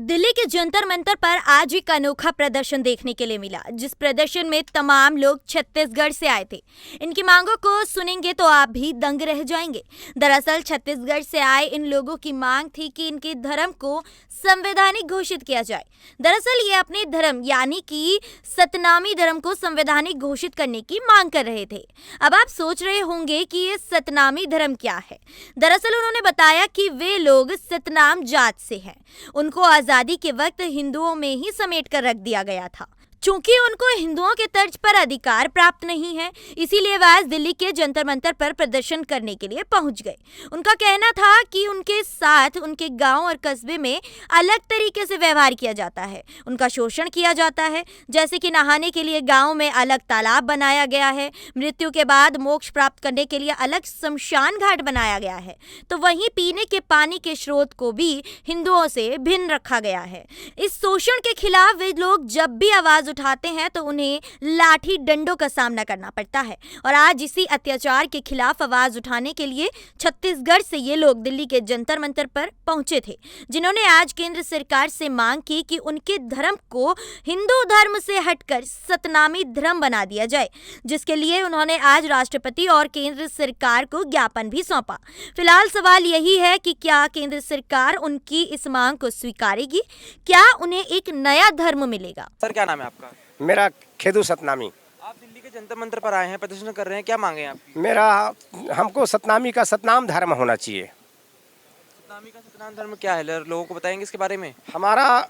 दिल्ली के जंतर मंतर पर आज एक अनोखा प्रदर्शन देखने के लिए मिला, जिस प्रदर्शन में तमाम लोग छत्तीसगढ़ से आए थे। इनकी मांगों को सुनेंगे तो आप भी दंग रह जाएंगे। दरअसल छत्तीसगढ़ से आए इन लोगों की मांग थी कि इनके धर्म को संवैधानिक घोषित किया जाए। दरअसल ये अपने धर्म यानी कि सतनामी धर्म को संवैधानिक घोषित करने की मांग कर रहे थे। अब आप सोच रहे होंगे कि ये सतनामी धर्म क्या है। दरअसल उन्होंने बताया कि वे लोग सतनाम जात से हैं। उनको आजादी के वक्त हिंदुओं में ही समेट कर रख दिया गया था। चूंकि उनको हिंदुओं के तर्ज पर अधिकार प्राप्त नहीं है, इसीलिए वह आज दिल्ली के जंतर मंतर पर प्रदर्शन करने के लिए पहुंच गए। उनका कहना था कि उनके साथ उनके गांव और कस्बे में अलग तरीके से व्यवहार किया जाता है, उनका शोषण किया जाता है। जैसे कि नहाने के लिए गांव में अलग तालाब बनाया गया है, मृत्यु के बाद मोक्ष प्राप्त करने के लिए अलग शमशान घाट बनाया गया है, तो वहीं पीने के पानी के स्रोत को भी हिंदुओं से भिन्न रखा गया है। इस शोषण के खिलाफ वे लोग जब भी आवाज उठाते हैं तो उन्हें लाठी डंडों का सामना करना पड़ता है। और आज इसी अत्याचार के खिलाफ आवाज उठाने के लिए छत्तीसगढ़ से ये लोग दिल्ली के जंतर मंतर पर पहुंचे थे, जिन्होंने आज केंद्र सरकार से मांग की कि उनके धर्म को हिंदू धर्म से हटकर सतनामी धर्म बना दिया जाए, जिसके लिए उन्होंने आज राष्ट्रपति और केंद्र सरकार को ज्ञापन भी सौंपा। फिलहाल सवाल यही है कि क्या केंद्र सरकार उनकी इस मांग को स्वीकारेगी? क्या उन्हें एक नया धर्म मिलेगा? सर, क्या नाम है आपका? मेरा खेदू सतनामी। आप दिल्ली के जंतर मंतर पर आए हैं, प्रदर्शन कर रहे हैं, क्या मांगे हैं आपकी? हमको सतनामी का सतनाम धर्म होना चाहिए। सतनामी का सतनाम धर्म क्या है, लोगों को बताएंगे इसके बारे में? हमारा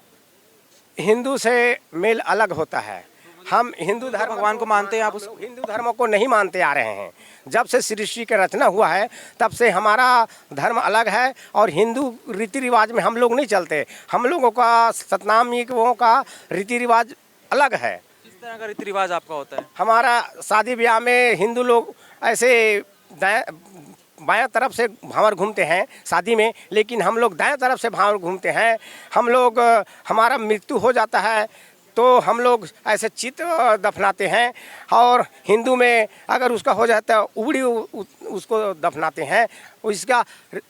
हिंदू से मेल अलग होता है। हम हिंदू धर्म भगवान को मानते हैं, आप हम लोग हिंदू धर्म को नहीं मानते आ रहे हैं। जब से सृष्टि का रचना हुआ है तब से हमारा धर्म अलग है और हिंदू रीति रिवाज में हम लोग नहीं चलते। हम लोगों का सतनामियों का रीति रिवाज अलग है। किस तरह का रीति रिवाज आपका होता है? हमारा शादी ब्याह में हिंदू लोग ऐसे बायां तरफ से भांवर घूमते हैं शादी में, लेकिन हम लोग दाएं तरफ से भांवर घूमते हैं। हम लोग हमारा मृत्यु हो जाता है तो हम लोग ऐसे चित दफनाते हैं, और हिंदू में अगर उसका हो जाता है उबड़ी उसको दफनाते हैं। इसका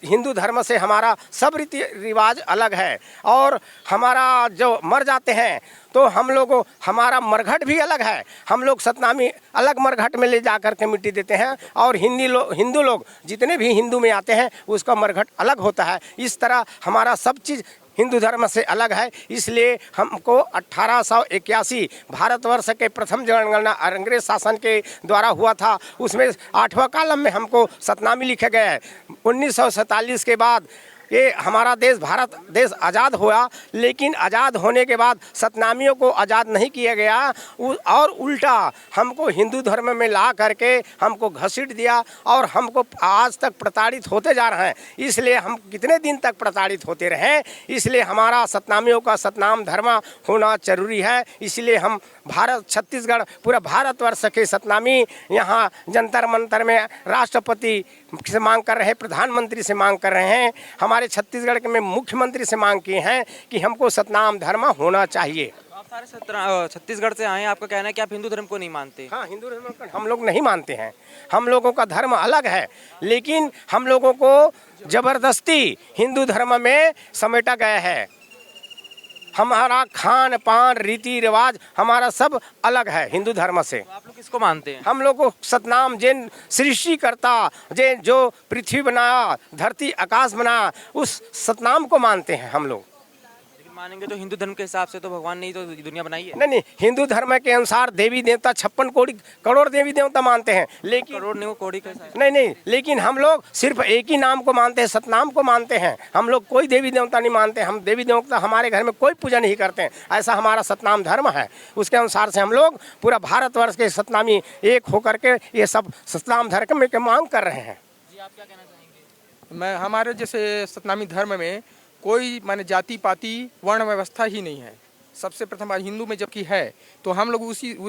हिंदू धर्म से हमारा सब रीति रिवाज अलग है। और हमारा जो मर जाते हैं तो हम लोग हमारा मरघट भी अलग है। हम लोग सतनामी अलग मरघट में ले जा कर के मिट्टी देते हैं, और हिंदू लोग जितने भी हिंदू में आते हैं उसका मरघट अलग होता है। इस तरह हमारा सब चीज़ हिंदू धर्म से अलग है। इसलिए हमको 1881 भारतवर्ष के प्रथम जनगणना अंग्रेज शासन के द्वारा हुआ था, उसमें 8वां कॉलम में हमको सतनामी लिखा गया है। 1947 के बाद ये हमारा देश भारत देश आज़ाद हुआ, लेकिन आज़ाद होने के बाद सतनामियों को आज़ाद नहीं किया गया और उल्टा हमको हिंदू धर्म में ला करके हमको घसीट दिया, और हमको आज तक प्रताड़ित होते जा रहे हैं। इसलिए हम कितने दिन तक प्रताड़ित होते रहें, इसलिए हमारा सतनामियों का सतनाम धर्म होना जरूरी है। इसलिए हम भारत छत्तीसगढ़ पूरा भारतवर्ष के सतनामी यहाँ जंतर मंतर में राष्ट्रपति से मांग कर रहे हैं, प्रधानमंत्री से मांग कर रहे हैं, हमारे छत्तीसगढ़ के में मुख्यमंत्री से मांग की हैं कि हमको सतनाम धर्म होना चाहिए। आप सारे छत्तीसगढ़ से आए हैं, आपका कहना है कि आप हिंदू धर्म को नहीं मानते? हाँ, हिंदू धर्म हम लोग नहीं मानते हैं। हम लोगों का धर्म अलग है, लेकिन हम लोगों को जबरदस्ती हिंदू धर्म में समेटा गया है। हमारा खान पान रीति रिवाज हमारा सब अलग है हिंदू धर्म से। तो आप लोग किसको मानते हैं? हम लोग को सतनाम जिन सृष्टि करता, जिन जो पृथ्वी बनाया, धरती आकाश बनाया, उस सतनाम को मानते हैं हम लोग। लेकिन मानेंगे तो हिंदू धर्म के हिसाब से तो भगवान ने ही तो दुनिया बनाई है। नहीं, हिंदू धर्म के अनुसार देवी देवता 56 करोड़ देवी देवता मानते हैं, लेकिन करोड़ नहीं, कोड़ी कैसा है? नहीं, लेकिन हम लोग सिर्फ एक ही नाम को मानते हैं, सतनाम को मानते हैं। हम लोग कोई देवी देवता नहीं मानते। हम देवी देवता हमारे घर में कोई पूजा नहीं करते हैं। ऐसा हमारा सतनाम धर्म है। उसके अनुसार से हम लोग पूरा भारतवर्ष के सतनामी एक होकर के ये सब सतनाम धर्म की मांग कर रहे हैं। जी, आप क्या कहना चाहेंगे? मैं हमारे जैसे सतनामी धर्म में कोई माने जाति पाति वर्ण व्यवस्था ही नहीं है। सबसे प्रथम हिंदू में जबकि है तो हम लोग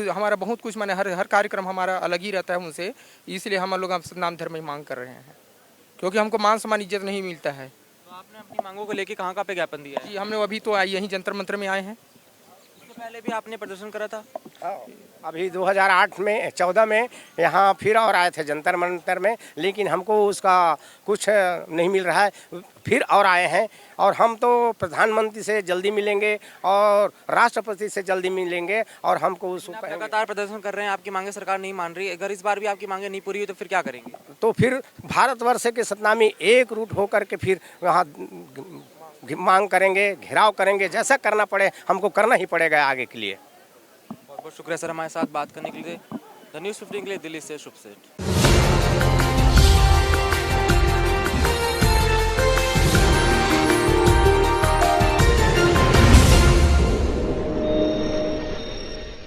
हमारा बहुत कुछ माने हर कार्यक्रम हमारा अलग ही रहता है उनसे। इसलिए हम लोग सतनाम धर्म की मांग कर रहे हैं, क्योंकि हमको मान सम्मान इज्जत नहीं मिलता है। तो आपने अपनी मांगों को लेके कहाँ पे ज्ञापन दिया है? जी, हमने अभी तो यहीं जंतर मंतर में आए हैं। इससे पहले भी आपने प्रदर्शन करा था? अभी 2008 में 14 में यहाँ फिर और आए थे जंतर मंतर में, लेकिन हमको उसका कुछ नहीं मिल रहा है। फिर और आए हैं और हम तो प्रधानमंत्री से जल्दी मिलेंगे और राष्ट्रपति से जल्दी मिलेंगे और हमको उसको आप कहेंगे। लगातार प्रदर्शन कर रहे हैं, आपकी मांगे सरकार नहीं मान रही है। अगर इस बार भी आपकी मांगे नहीं पूरी हुई तो फिर क्या करेंगे? तो फिर भारतवर्ष के सतनामी एक रूट होकर के फिर वहाँ मांग करेंगे, घेराव करेंगे, जैसा करना पड़े हमको करना ही पड़ेगा आगे के लिए। बहुत बहुत शुक्रिया सर हमारे साथ बात करने के लिए। द न्यूज़ 15 के लिए दिल्ली से शुभ सेठ।